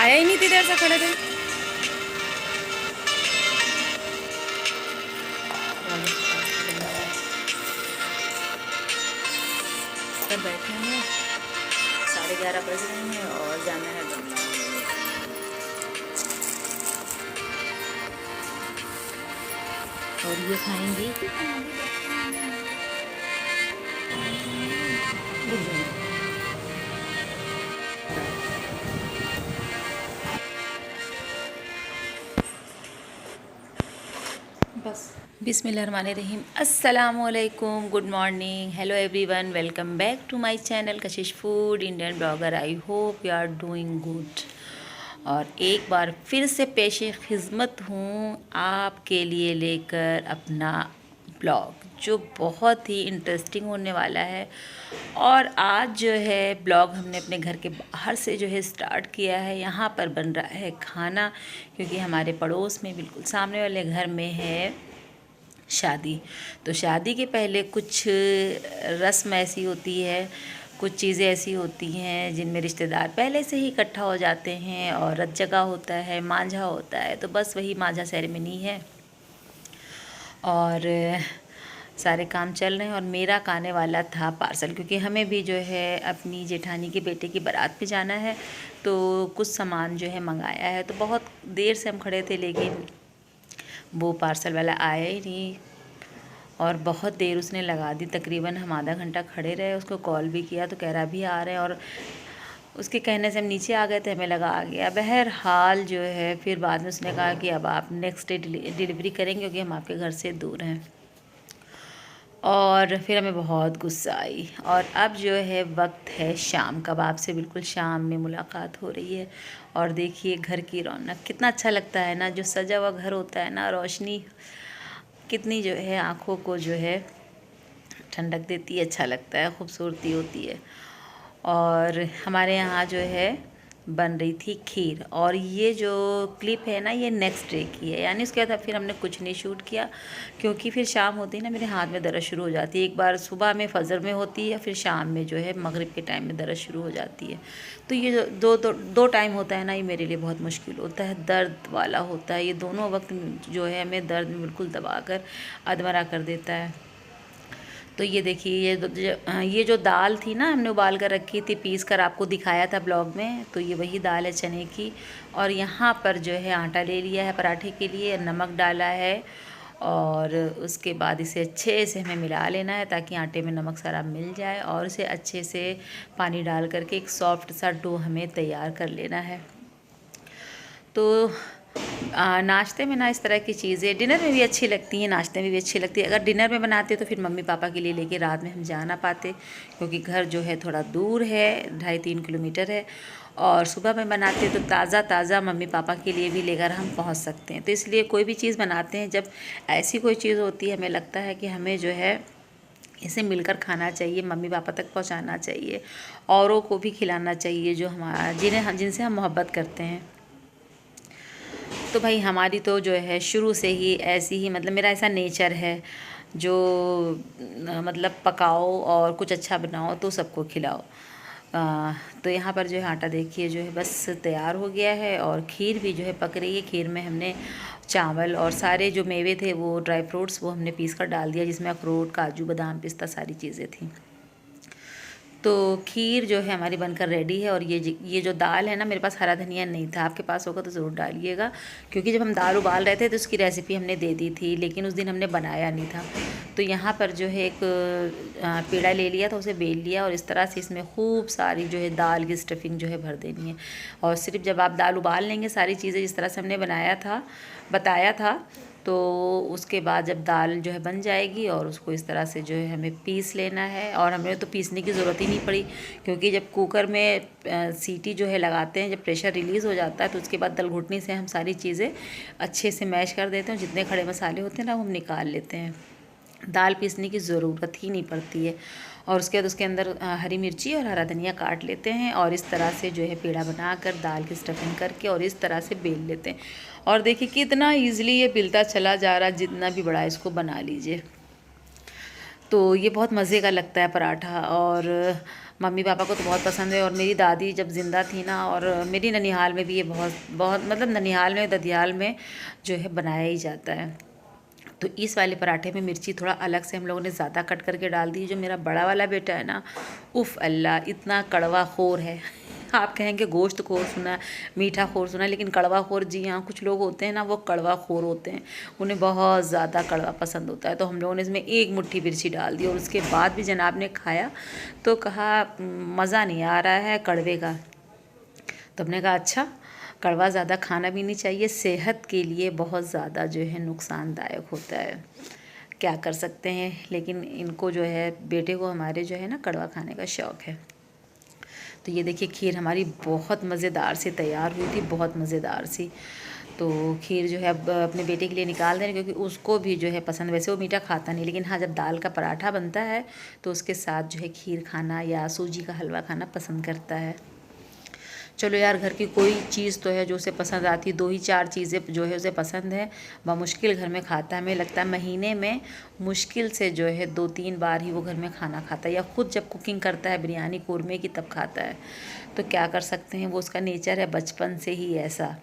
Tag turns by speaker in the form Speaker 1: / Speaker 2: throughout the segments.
Speaker 1: आया ही नहीं थी, देर से खड़े थे। सब बैठे हैं, 11:30 बज रहे हैं और जाना है बनना। और ये खाएंगे बस। बिस्मिल्लाहिर्रहमानिर्रहीम, अस्सलामुअलैकुम, good morning, hello everyone, welcome back to my channel Kashish food Indian blogger. I hope you are doing good. और एक बार फिर से पेशे खिदमत हूँ आपके लिए लेकर अपना ब्लॉग, जो बहुत ही इंटरेस्टिंग होने वाला है। और आज जो है ब्लॉग हमने अपने घर के बाहर से जो है स्टार्ट किया है। यहाँ पर बन रहा है खाना, क्योंकि हमारे पड़ोस में बिल्कुल सामने वाले घर में है शादी। तो शादी के पहले कुछ रस्म ऐसी होती है, कुछ चीज़ें ऐसी होती हैं जिनमें रिश्तेदार पहले से ही इकट्ठा हो जाते हैं। और रत जगह होता है, मांझा होता है, तो बस वही मांझा सेरेमनी है और सारे काम चल रहे हैं। और मेरा आने वाला था पार्सल, क्योंकि हमें भी जो है अपनी जेठानी के बेटे की बारात पे जाना है, तो कुछ सामान जो है मंगाया है। तो बहुत देर से हम खड़े थे, लेकिन वो पार्सल वाला आया ही नहीं और बहुत देर उसने लगा दी। तकरीबन हम आधा घंटा खड़े रहे, उसको कॉल भी किया तो कह रहा भी आ रहे हैं, और उसके कहने से हम नीचे आ गए थे, हमें लगा आ गया। बहरहाल जो है फिर बाद में उसने कहा कि अब आप नेक्स्ट डे डिलीवरी करेंगे, क्योंकि हम आपके घर से दूर हैं। और फिर हमें बहुत गुस्सा आई। और अब जो है वक्त है शाम का, अब आपसे बिल्कुल शाम में मुलाकात हो रही है। और देखिए घर की रौनक कितना अच्छा लगता है ना, जो सजा हुआ घर होता है ना, रोशनी कितनी जो है आँखों को जो है ठंडक देती है, अच्छा लगता है, खूबसूरती होती है। और हमारे यहाँ जो है बन रही थी खीर। और ये जो क्लिप है ना, ये नेक्स्ट डे की है, यानी उसके बाद फिर हमने कुछ नहीं शूट किया, क्योंकि फिर शाम होती है ना, मेरे हाथ में दर्द शुरू हो जाती है। एक बार सुबह में फजर में होती है, या फिर शाम में जो है मगरिब के टाइम में दर्द शुरू हो जाती है। तो ये जो दो टाइम होता है ना, ये मेरे लिए बहुत मुश्किल होता है, दर्द वाला होता है। ये दोनों वक्त जो है हमें दर्द में बिल्कुल दबा कर अधमरा कर देता है। तो ये देखिए, ये जो दाल थी ना, हमने उबाल कर रखी थी, पीस कर आपको दिखाया था ब्लॉग में, तो ये वही दाल है चने की। और यहाँ पर जो है आटा ले लिया है पराठे के लिए, नमक डाला है, और उसके बाद इसे अच्छे से हमें मिला लेना है, ताकि आटे में नमक सारा मिल जाए। और इसे अच्छे से पानी डाल करके एक सॉफ्ट सा डो हमें तैयार कर लेना है। तो नाश्ते में ना इस तरह की चीज़ें डिनर में भी अच्छी लगती हैं, नाश्ते में भी अच्छी लगती है। अगर डिनर में बनाते तो फिर मम्मी पापा के लिए लेके रात में हम जा ना पाते, क्योंकि घर जो है थोड़ा दूर है, 2.5-3 किलोमीटर है। और सुबह में बनाते तो ताज़ा मम्मी पापा के लिए भी लेकर हम पहुंच सकते हैं। तो इसलिए कोई भी चीज़ बनाते हैं, जब ऐसी कोई चीज़ होती है, हमें लगता है कि हमें जो है इसे मिलकर खाना चाहिए, मम्मी पापा तक पहुँचाना चाहिए, औरों को भी खिलाना चाहिए, जो हमारा जिनसे हम मोहब्बत करते हैं। तो भाई हमारी तो जो है शुरू से ही ऐसी ही, मतलब मेरा ऐसा नेचर है, जो मतलब पकाओ और कुछ अच्छा बनाओ तो सबको खिलाओ। तो यहाँ पर जो है आटा देखिए जो है बस तैयार हो गया है, और खीर भी जो है पक रही है। खीर में हमने चावल और सारे जो मेवे थे, वो ड्राई फ्रूट्स, वो हमने पीस कर डाल दिया, जिसमें अखरोट, काजू, बादाम, पिस्ता सारी चीज़ें थी। तो खीर जो है हमारी बनकर रेडी है। और ये जो दाल है ना, मेरे पास हरा धनिया नहीं था, आपके पास होगा तो ज़रूर डालिएगा, क्योंकि जब हम दाल उबाल रहे थे तो उसकी रेसिपी हमने दे दी थी, लेकिन उस दिन हमने बनाया नहीं था। तो यहाँ पर जो है एक पेड़ा ले लिया था, उसे बेल लिया, और इस तरह से इसमें खूब सारी जो है दाल की स्टफिंग जो है भर देनी है। और सिर्फ जब आप दाल उबाल लेंगे, सारी चीज़ें जिस तरह से हमने बताया था, तो उसके बाद जब दाल जो है बन जाएगी, और उसको इस तरह से जो है हमें पीस लेना है। और हमें तो पीसने की ज़रूरत ही नहीं पड़ी, क्योंकि जब कुकर में सीटी जो है लगाते हैं, जब प्रेशर रिलीज़ हो जाता है, तो उसके बाद दल घुटनी से हम सारी चीज़ें अच्छे से मैश कर देते हैं। जितने खड़े मसाले होते हैं ना, वो हम निकाल लेते हैं, दाल पीसने की ज़रूरत ही नहीं पड़ती है। और उसके बाद उसके अंदर हरी मिर्ची और हरा धनिया काट लेते हैं, और इस तरह से जो है पेड़ा बनाकर दाल की स्टफिंग करके और इस तरह से बेल लेते हैं। और देखिए कितना ईज़िली ये बिलता चला जा रहा है, जितना भी बड़ा इसको बना लीजिए। तो ये बहुत मज़े का लगता है पराठा, और मम्मी पापा को तो बहुत पसंद है। और मेरी दादी जब ज़िंदा थी ना, और मेरी ननिहाल में भी ये बहुत बहुत मतलब ननिहाल में ददियाल में जो है बनाया ही जाता है। तो इस वाले पराठे में मिर्ची थोड़ा अलग से हम लोगों ने ज़्यादा कट करके डाल दी। जो मेरा बड़ा वाला बेटा है ना, उफ़ अल्लाह, इतना कड़वा खोर है। आप कहेंगे गोश्त खोर सुना, मीठा खोर सुना, लेकिन कड़वा खोर, जी हाँ, कुछ लोग होते हैं ना वो कड़वा खोर होते हैं, उन्हें बहुत ज़्यादा कड़वा पसंद होता है। तो हम लोगों ने इसमें एक मुट्ठी मिर्ची डाल दी, और उसके बाद भी जनाब ने खाया तो कहा मज़ा नहीं आ रहा है कड़वे का। तो हमने कहा अच्छा, कड़वा ज़्यादा खाना भी नहीं चाहिए, सेहत के लिए बहुत ज़्यादा जो है नुकसानदायक होता है। क्या कर सकते हैं, लेकिन इनको जो है बेटे को हमारे जो है ना कड़वा खाने का शौक़ है। तो ये देखिए खीर हमारी बहुत मज़ेदार सी तैयार हुई थी, बहुत मज़ेदार सी। तो खीर जो है अब अपने बेटे के लिए निकाल दें, क्योंकि उसको भी जो है पसंद, वैसे वो मीठा खाता नहीं, लेकिन हाँ जब दाल का पराठा बनता है तो उसके साथ जो है खीर खाना या सूजी का हलवा खाना पसंद करता है। चलो यार, घर की कोई चीज़ तो है जो उसे पसंद आती, 2 ही 4 चीज़ें जो है उसे पसंद है, मुश्किल घर में खाता है। हमें लगता है महीने में मुश्किल से जो है 2-3 बार ही वो घर में खाना खाता है, या ख़ुद जब कुकिंग करता है बिरयानी कोरमे की तब खाता है। तो क्या कर सकते हैं, वो उसका नेचर है बचपन से ही ऐसा।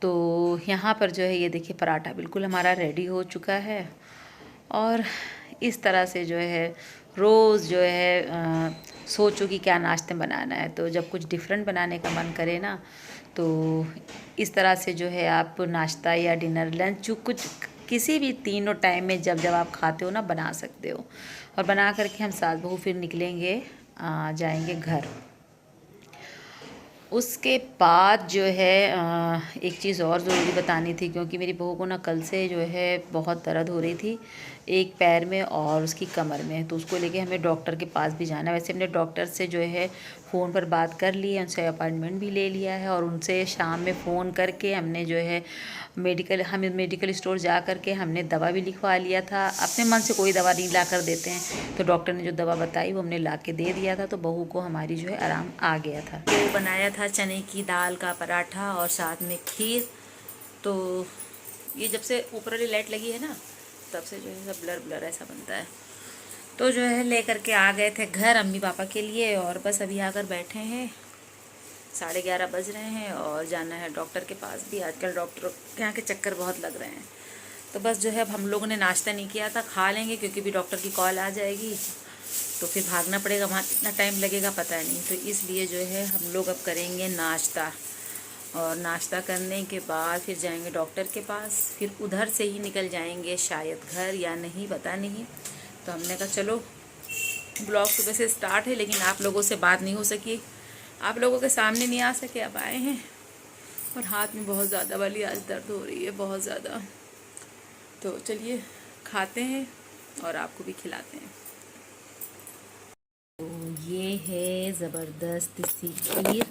Speaker 1: तो यहाँ पर जो है ये देखिए पराठा बिल्कुल हमारा रेडी हो चुका है, और इस तरह से जो है रोज़ जो है सोचो कि क्या नाश्ते बनाना है। तो जब कुछ डिफरेंट बनाने का मन करे ना, तो इस तरह से जो है आप नाश्ता या डिनर लंच जो कुछ किसी भी तीनों टाइम में जब जब आप खाते हो ना बना सकते हो। और बना करके हम सास बहू फिर निकलेंगे, जाएंगे घर। उसके बाद जो है एक चीज़ और ज़रूरी बतानी थी, क्योंकि मेरी बहू को ना कल से जो है बहुत दर्द हो रही थी, एक पैर में और उसकी कमर में। तो उसको लेके हमें डॉक्टर के पास भी जाना है। वैसे हमने डॉक्टर से जो है फ़ोन पर बात कर ली है, उनसे अपॉइंटमेंट भी ले लिया है, और उनसे शाम में फ़ोन करके हमने जो है मेडिकल स्टोर जा कर के हमने दवा भी लिखवा लिया था। अपने मन से कोई दवा नहीं ला कर देते हैं, तो डॉक्टर ने जो दवा बताई वो हमने ला के दे दिया था। तो बहू को हमारी जो है आराम आ गया था। तो बनाया था चने की दाल का पराठा और साथ में खीर। तो ये जब से ऊपर वाली लाइट लगी है ना, तब से जो है सब ब्लर ब्लर ऐसा बनता है। तो जो है ले करके आ गए थे घर अम्मी पापा के लिए, और बस अभी आकर बैठे हैं। 11:30 बज रहे हैं, और जाना है डॉक्टर के पास भी। आजकल डॉक्टर के यहाँ के चक्कर बहुत लग रहे हैं। तो बस जो है अब हम लोगों ने नाश्ता नहीं किया था, खा लेंगे, क्योंकि भी डॉक्टर की कॉल आ जाएगी तो फिर भागना पड़ेगा, वहाँ कितना टाइम लगेगा पता नहीं। तो इसलिए जो है हम लोग अब करेंगे नाश्ता, और नाश्ता करने के बाद फिर जाएंगे डॉक्टर के पास, फिर उधर से ही निकल जाएंगे शायद घर या नहीं, पता नहीं। तो हमने कहा चलो, ब्लॉग सुबह से स्टार्ट है, लेकिन आप लोगों से बात नहीं हो सकी, आप लोगों के सामने नहीं आ सके, अब आए हैं। और हाथ में बहुत ज़्यादा वाली आज दर्द हो रही है, बहुत ज़्यादा। तो चलिए खाते हैं और आपको भी खिलाते हैं। तो ये है ज़बरदस्त सी खीर, ये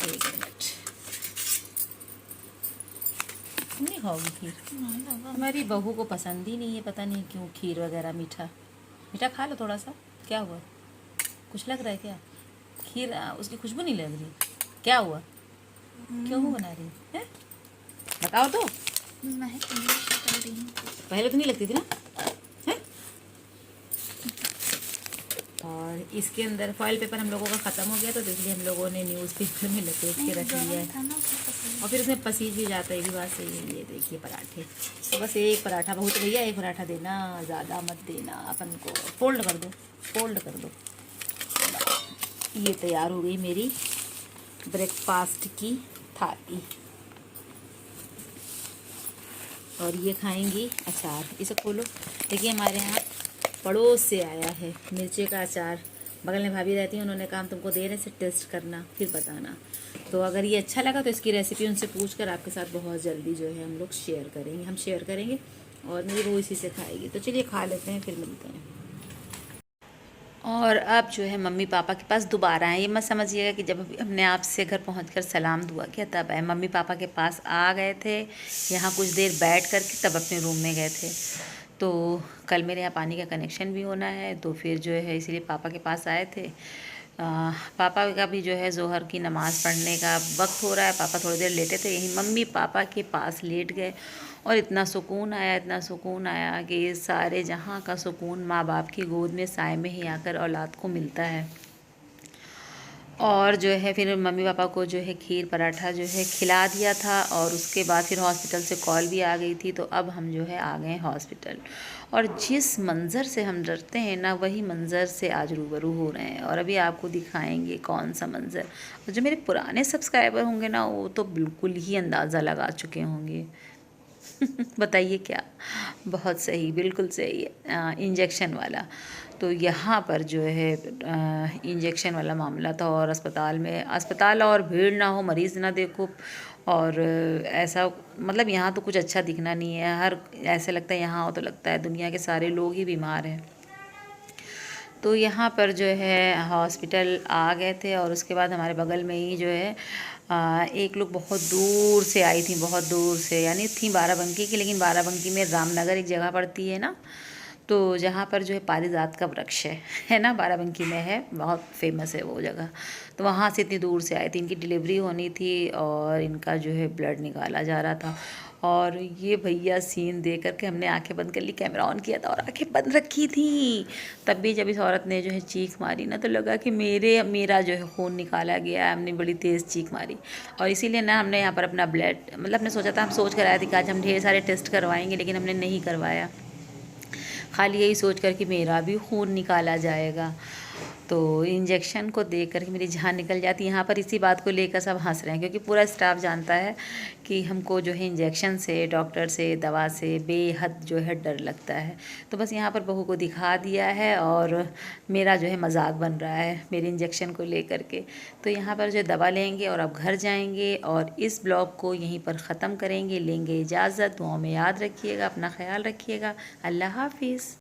Speaker 1: एक मिनट नहीं खाओगी खीर? हमारी बहू को पसंद ही नहीं है, पता नहीं क्यों, खीर वगैरह मीठा। मीठा खा लो थोड़ा सा, क्या हुआ, कुछ लग रहा है क्या? खीर उसकी खुशबू नहीं लग रही, क्या हुआ, क्यों बना रही है, बताओ तो। पहले तो नहीं लगती थी ना, है? और इसके अंदर फॉइल पेपर हम लोगों का ख़त्म हो गया, तो इसलिए हम लोगों ने न्यूज़ पेपर में लपेट के रख लिया है, और फिर उसमें पसीज भी जाता है, ये भी बात सही है। ये देखिए पराठे, तो बस एक पराठा बहुत, भैया एक पराठा देना, ज़्यादा मत देना, अपन को फोल्ड कर दो, फोल्ड कर दो। ये तैयार हो गई मेरी ब्रेकफास्ट की थाली, और ये खाएंगी अचार। इसे खोलो, देखिए हमारे यहाँ पड़ोस से आया है मिर्ची का अचार, बगल में भाभी रहती हैं, उन्होंने कहा तुमको देने से टेस्ट करना फिर बताना। तो अगर ये अच्छा लगा तो इसकी रेसिपी उनसे पूछकर आपके साथ बहुत जल्दी जो है हम लोग शेयर करेंगे, हम शेयर करेंगे, और मेरी बहू इसी से खाएगी। तो चलिए खा लेते हैं, फिर मिलते हैं। और अब जो है मम्मी पापा के पास दोबारा आए। ये मत समझिएगा कि जब हमने आपसे घर पहुंचकर सलाम दुआ किया तब आए, मम्मी पापा के पास आ गए थे, यहाँ कुछ देर बैठ करके तब अपने रूम में गए थे। तो कल मेरे यहाँ पानी का कनेक्शन भी होना है, तो फिर जो है इसीलिए पापा के पास आए थे। पापा का भी जो है ज़ोहर की नमाज़ पढ़ने का वक्त हो रहा है, पापा थोड़ी देर लेटे थे, यहीं मम्मी पापा के पास लेट गए, और इतना सुकून आया, इतना सुकून आया कि सारे जहाँ का सुकून माँ बाप की गोद में साए में ही आकर औलाद को मिलता है। और जो है फिर मम्मी पापा को जो है खीर पराठा जो है खिला दिया था, और उसके बाद फिर हॉस्पिटल से कॉल भी आ गई थी, तो अब हम जो है आ गए हॉस्पिटल। और जिस मंज़र से हम डरते हैं ना, वही मंज़र से आज रूबरू हो रहे हैं, और अभी आपको दिखाएंगे कौन सा मंज़र। और जो मेरे पुराने सब्सक्राइबर होंगे ना, वो तो बिल्कुल ही अंदाज़ा लगा चुके होंगे। बताइए क्या? बहुत सही, बिल्कुल सही है, इंजेक्शन वाला। तो यहाँ पर जो है इंजेक्शन वाला मामला था, और अस्पताल और भीड़ ना हो, मरीज़ ना देखो, और ऐसा मतलब यहाँ तो कुछ अच्छा दिखना नहीं है। हर ऐसे लगता है यहाँ हो तो लगता है दुनिया के सारे लोग ही बीमार हैं। तो यहाँ पर जो है हॉस्पिटल आ गए थे, और उसके बाद हमारे बगल में ही जो है एक लोग बहुत दूर से आई थी, बहुत दूर से, यानी थी बाराबंकी की, लेकिन बाराबंकी में रामनगर एक जगह पड़ती है ना, तो जहाँ पर जो है पारिजात का वृक्ष है ना, बाराबंकी में है, बहुत फेमस है वो जगह। तो वहाँ से इतनी दूर से आई थी, इनकी डिलीवरी होनी थी, और इनका जो है ब्लड निकाला जा रहा था। और ये भैया सीन देख करके हमने आंखें बंद कर ली, कैमरा ऑन किया था और आंखें बंद रखी थी। तब भी जब इस औरत ने जो है चीख मारी ना, तो लगा कि मेरा जो है खून निकाला गया है। हमने बड़ी तेज़ चीख मारी, और इसीलिए ना हमने यहाँ पर अपना ब्लड, मतलब हमने सोचा था, हम सोच कर आए थे कि आज हम ढेर सारे टेस्ट करवाएंगे, लेकिन हमने नहीं करवाया, खाली यही सोच कर कि मेरा भी खून निकाला जाएगा। तो इंजेक्शन को देख कर के मेरी जान निकल जाती। यहाँ पर इसी बात को लेकर सब हंस रहे हैं, क्योंकि पूरा स्टाफ जानता है कि हमको जो है इंजेक्शन से, डॉक्टर से, दवा से बेहद जो है डर लगता है। तो बस यहाँ पर बहू को दिखा दिया है, और मेरा जो है मजाक बन रहा है मेरे इंजेक्शन को लेकर के। तो यहाँ पर जो दवा लेंगे और अब घर जाएंगे, और इस ब्लॉग को यहीं पर ख़त्म करेंगे। लेंगे इजाज़त, दुआओं में याद रखिएगा, अपना ख्याल रखिएगा। अल्लाह हाफिज़।